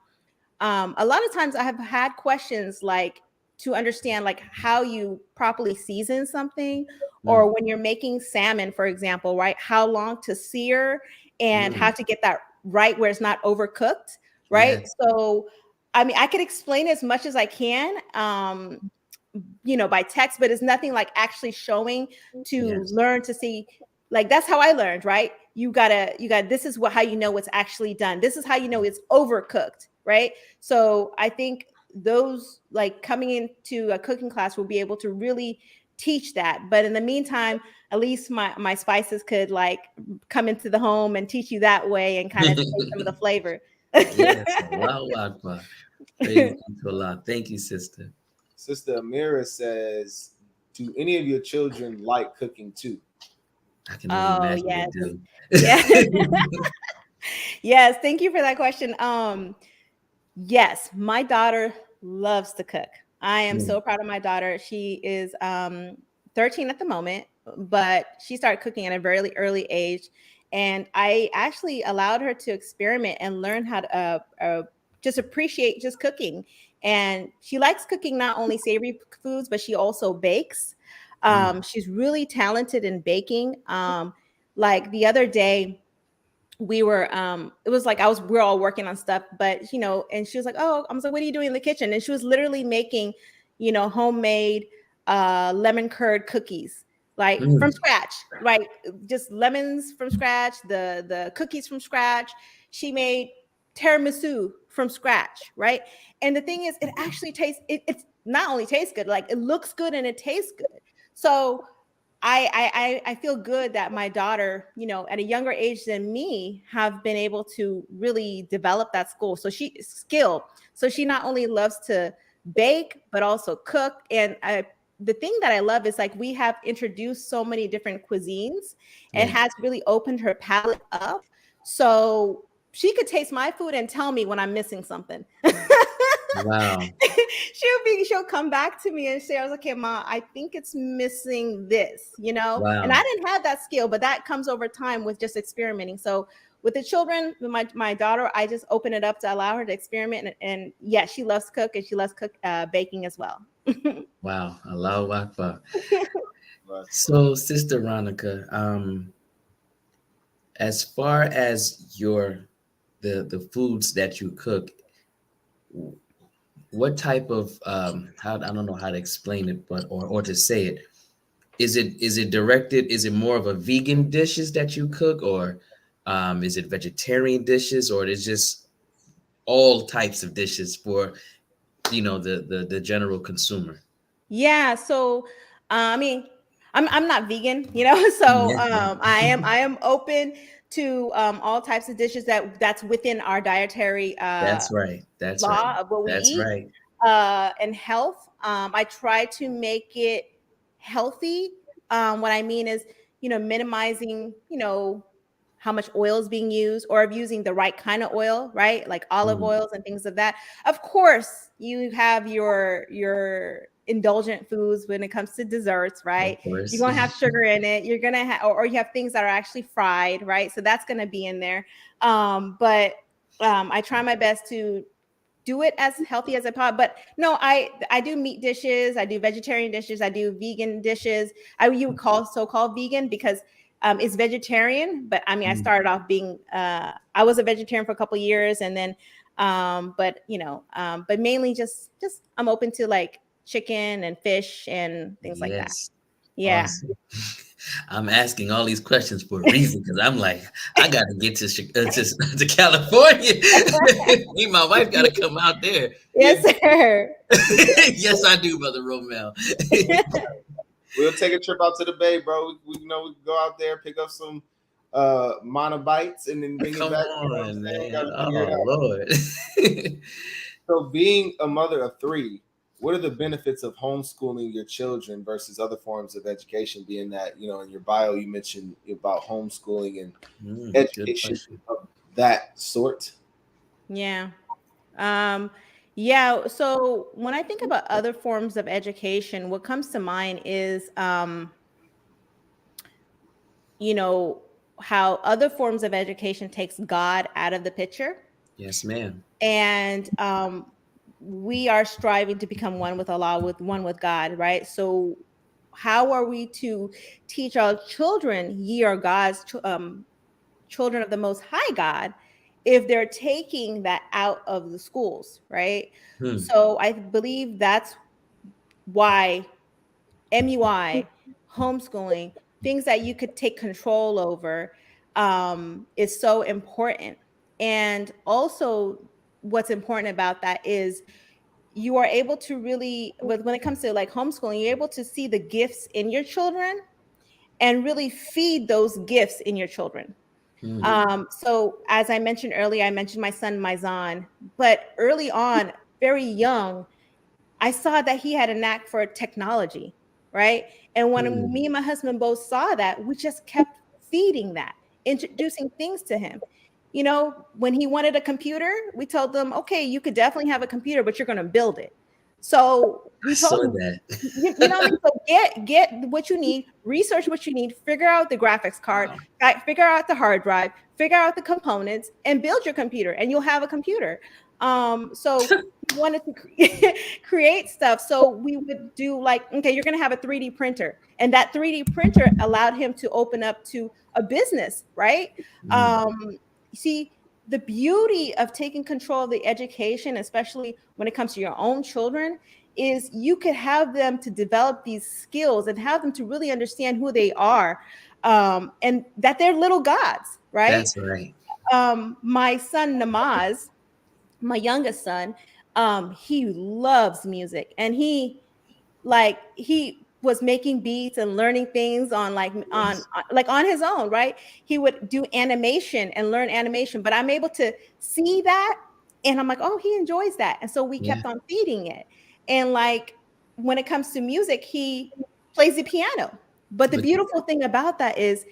lot of times I have had questions like to understand like how you properly season something, or when you're making salmon, for example, right? How long to sear and how to get that right where it's not overcooked, right? Yes. So, I mean, I could explain as much as I can, by text, but it's nothing like actually showing to learn to see. Like, that's how I learned, right? You gotta, this is how you know what's actually done. This is how you know it's overcooked, right? So I think those like coming into a cooking class will be able to really teach that. But in the meantime, at least my spices could like come into the home and teach you that way and kind of take some of the flavor. Yes. Wow. Praise to Allah. Thank you, sister. Sister Amira says, do any of your children like cooking too? I can only imagine they do. Yeah. Yes, thank you for that question. Yes, my daughter loves to cook. I am so proud of my daughter. She is 13 at the moment, but she started cooking at a very early age. And I actually allowed her to experiment and learn how to just appreciate just cooking. And she likes cooking not only savory foods, but she also bakes. She's really talented in baking. Like the other day, we were it was like we're all working on stuff, but and she was like, oh, I was like, what are you doing in the kitchen? And she was literally making homemade lemon curd cookies, like from scratch, right? Just lemons from scratch, the cookies from scratch. She made tiramisu from scratch, right? And the thing is, it actually tastes, it's not only tastes good, like it looks good and it tastes good. So I feel good that my daughter, at a younger age than me, have been able to really develop that skill. So she not only loves to bake, but also cook. And the thing that I love is like we have introduced so many different cuisines. It Yeah. has really opened her palate up. So she could taste my food and tell me when I'm missing something. Wow. She'll come back to me and say, I was like, okay, Ma, I think it's missing this, and I Wow. didn't have that skill, but that comes over time with just experimenting. So with the children, with my daughter, I just open it up to allow her to experiment. And yeah, she loves to cook, and she loves baking as well. Wow. Allahu Akbar. But So, Sister Ronica, as far as the foods that you cook, what type of how I don't know how to explain it, but or to say it, is it directed? Is it more of a vegan dishes that you cook, or is it vegetarian dishes, or is just all types of dishes for the general consumer? Yeah, so I mean, I'm not vegan, so Yeah, yeah. I am open to all types of dishes that's within our dietary That's right. That's right. law of what we That's eat, right. and health. I try to make it healthy. What I mean is, minimizing, how much oil is being used, or of using the right kind of oil, right? Like olive Mm, oils and things of that. Of course, you have your indulgent foods when it comes to desserts, of right? You're course. gonna have sugar in it. You're gonna have, or you have things that are actually fried, right? So that's gonna be in there. But I try my best to do it as healthy as I possibly. But no, I do meat dishes, I do vegetarian dishes, I do vegan dishes. You would call so-called vegan because it's vegetarian. But I mean, I Mm, started off being I was a vegetarian for a couple of years, and then but mainly just I'm open to like chicken and fish and things like that. yes. Yeah. Awesome. I'm asking all these questions for a reason because I'm like, I got to get to California. Me and my wife got to come out there. yeah, Yes, sir. Yes, I do, Brother Romel. we'll take a trip out to the Bay, bro. We can go out there, pick up some monobites, and then bring it Come back. You know what I'm on, saying? We man. got to figure it Oh, out. Lord. So, being a mother of three, what are the benefits of homeschooling your children versus other forms of education? Being that in your bio you mentioned about homeschooling and Good education question. of that sort. Yeah. Um, yeah. So when I think about other forms of education, what comes to mind is, you know, how other forms of education takes God out of the picture. Yes, ma'am. And we are striving to become one with Allah, with one with God, right? So how are we to teach our children, ye are God's children of the most high God, if they're taking that out of the schools, right? Hmm. So I believe that's why MUI, homeschooling, things that you could take control over, is so important. And also, what's important about that is you are able to really, when it comes to like homeschooling, you're able to see the gifts in your children and really feed those gifts in your children. Hmm. So as I mentioned earlier, I mentioned my son Maizan, but early on, very young, I saw that he had a knack for technology, right? And when Hmm. me and my husband both saw that, we just kept feeding that, introducing things to him. When he wanted a computer, we told them, okay, you could definitely have a computer, but you're going to build it. So I we told saw him, that. you know what I mean? So get what you need, research what you need, figure out the graphics card, Wow. figure out the hard drive, figure out the components, and build your computer, and you'll have a computer. So we wanted to create stuff. So we would do like, okay, you're going to have a 3D printer, and that 3D printer allowed him to open up to a business, right? Hmm. Um, see, the beauty of taking control of the education, especially when it comes to your own children, is you could have them to develop these skills and have them to really understand who they are, and that they're little gods, right? That's right. My son Namaz, my youngest son, he loves music, and he was making beats and learning things on on his own, right? He would do animation and learn animation, but I'm able to see that, and I'm like, oh, he enjoys that. And so we Yeah. kept on feeding it. And like when it comes to music, he plays the piano. But the Look, beautiful thing about that is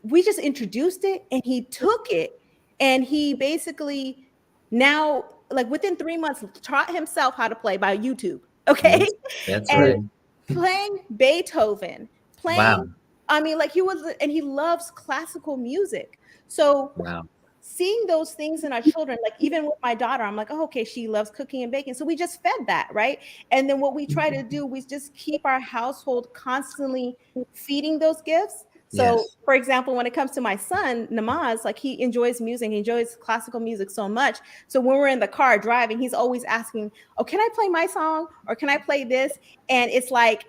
we just introduced it and he took it, and he basically now, like within 3 months, taught himself how to play by YouTube. Okay. yes, that's And right. playing Beethoven, Wow. playing, I mean, like he was, and he loves classical music. So Wow. seeing those things in our children, like even with my daughter, I'm like, oh, okay, she loves cooking and baking. So we just fed that, right? And then what we try to do, we just keep our household constantly feeding those gifts. So, Yes. for example, when it comes to my son, Namaz, like he enjoys music, he enjoys classical music so much. So when we're in the car driving, he's always asking, oh, can I play my song or can I play this? And it's like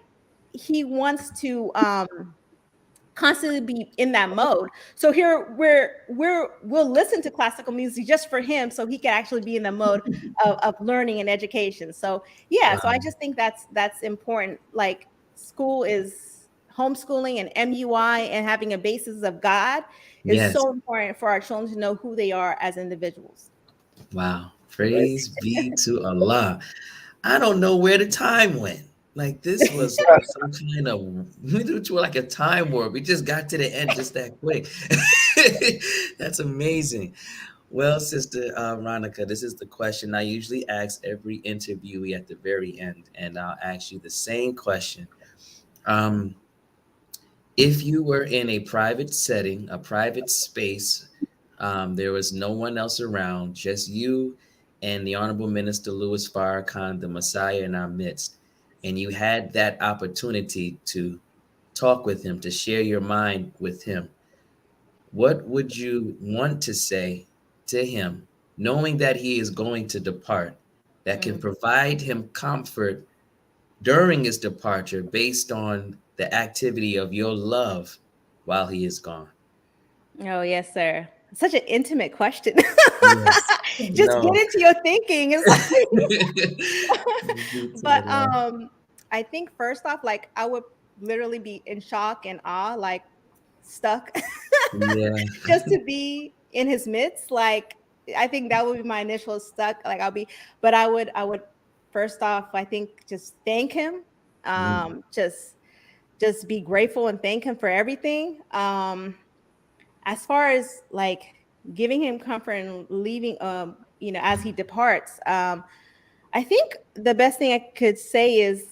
he wants to constantly be in that mode. So here we'll listen to classical music just for him so he can actually be in the mode of learning and education. So yeah, so I Wow. just think that's important. Like school is homeschooling and MUI and having a basis of God is Yes. so important for our children to know who they are as individuals. Wow. Praise be to Allah. I don't know where the time went. Like this was like some kind of we were like a time warp. We just got to the end just that quick. That's amazing. Well, Sister Ronica, this is the question I usually ask every interviewee at the very end, and I'll ask you the same question. Um, if you were in a private setting, a private space, there was no one else around, just you and the Honorable Minister Louis Farrakhan, the Messiah in our midst, and you had that opportunity to talk with him, to share your mind with him, what would you want to say to him, knowing that he is going to depart, that can Mm. provide him comfort during his departure based on the activity of your love while he is gone? Oh, yes, sir. Such an intimate question. Yes. Just get No. into your thinking. It's like Me but too, I think first off, like I would literally be in shock and awe, like stuck, yeah. just to be in his midst. Like I think that would be my initial stuck. Like but I would first off, I think just thank him. Mm, Just be grateful and thank him for everything. As far as like giving him comfort and leaving, as he departs, I think the best thing I could say is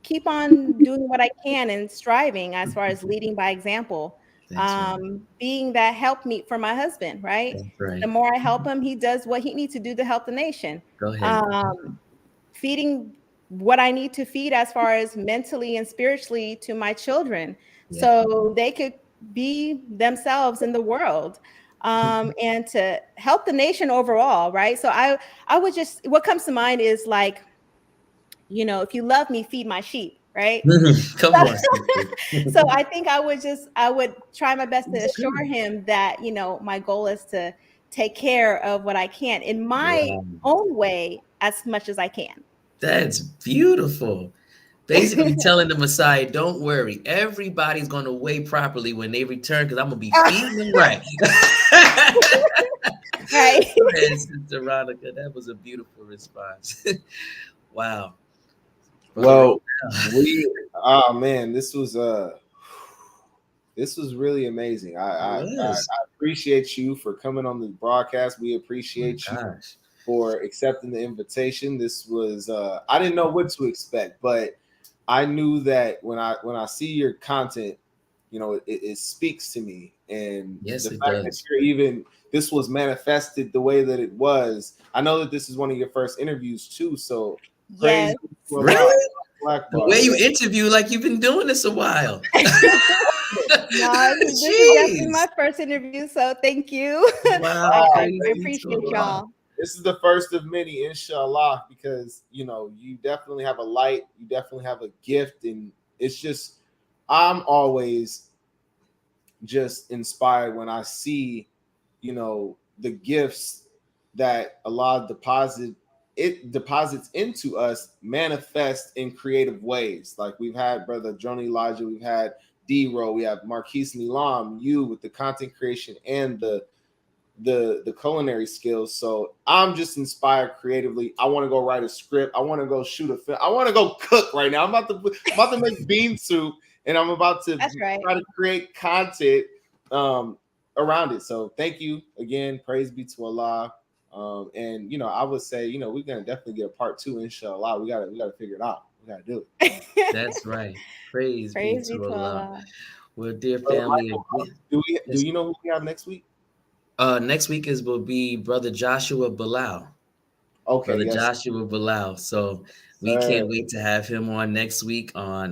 keep on doing what I can and striving as far as leading by example, that's right. being that helpmeet for my husband, right? That's The right. more I help him, he does what he needs to do to help the nation. Go ahead. Um, Feeding what I need to feed as far as mentally and spiritually to my children Yeah. so they could be themselves in the world, and to help the nation overall, right? So I would just, what comes to mind is like, if you love me, feed my sheep, right? Come on, sister. So I think I would try my best to That's assure good. him that, my goal is to take care of what I can in my Wow. own way as much as I can. That's beautiful. Basically telling the Messiah, don't worry, everybody's going to weigh properly when they return because I'm going to be feeding them right. Right. Go ahead, Sister Ronica. That was a beautiful response. Wow. Brother Well, Romel. oh man, this was really amazing. It I was. appreciate you for coming on the broadcast. We Oh my appreciate you gosh. for accepting the invitation. This was I didn't know what to expect, but I knew that when I see your content, it speaks to me, and Yes, the it fact that does. you're even this was manifested the way that it was. I know that this is one of your first interviews too, so praise Yes. to Allah. Really? Black The bar, way you yeah. interview, like you've been doing this a while. No, this is definitely Jeez. my first interview, so thank you. Wow. I Praise be to appreciate Allah. y'all. This is the first of many, inshallah, because you definitely have a light, you definitely have a gift, and it's just I'm always just inspired when I see, the gifts that Allah deposited it deposits into us manifest in creative ways. Like we've had Brother Joni Elijah, we've had D-Ro, we have Marquise Milam, you with the content creation and the culinary skills. So I'm just inspired creatively. I want to go write a script. I want to go shoot a film. I want to go cook right now. I'm about to make bean soup, and I'm about to try to create content around it. So thank you again. Praise be to Allah. And you know, I would say, you know, we're gonna definitely get a part 2, inshallah. We gotta figure it out. We gotta do it. That's right. Praise be to Allah. Well, dear family, do you know who we have next week? Next week will be Brother Joshua Bilal. Okay, Brother Joshua Bilal. So we can't wait to have him on next week on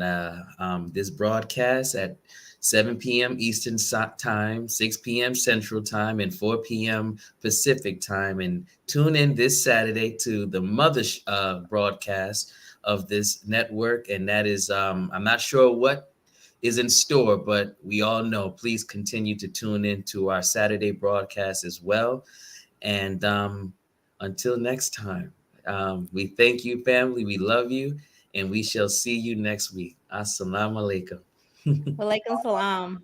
this broadcast at 7 p.m. Eastern Time, 6 p.m. Central Time, and 4 p.m. Pacific Time. And tune in this Saturday to the mother broadcast of this network. And that is, I'm not sure what is in store, but we all know, please continue to tune in to our Saturday broadcast as well. And until next time, we thank you, family. We love you, and we shall see you next week. Assalamu alaikum. Walaikum salam.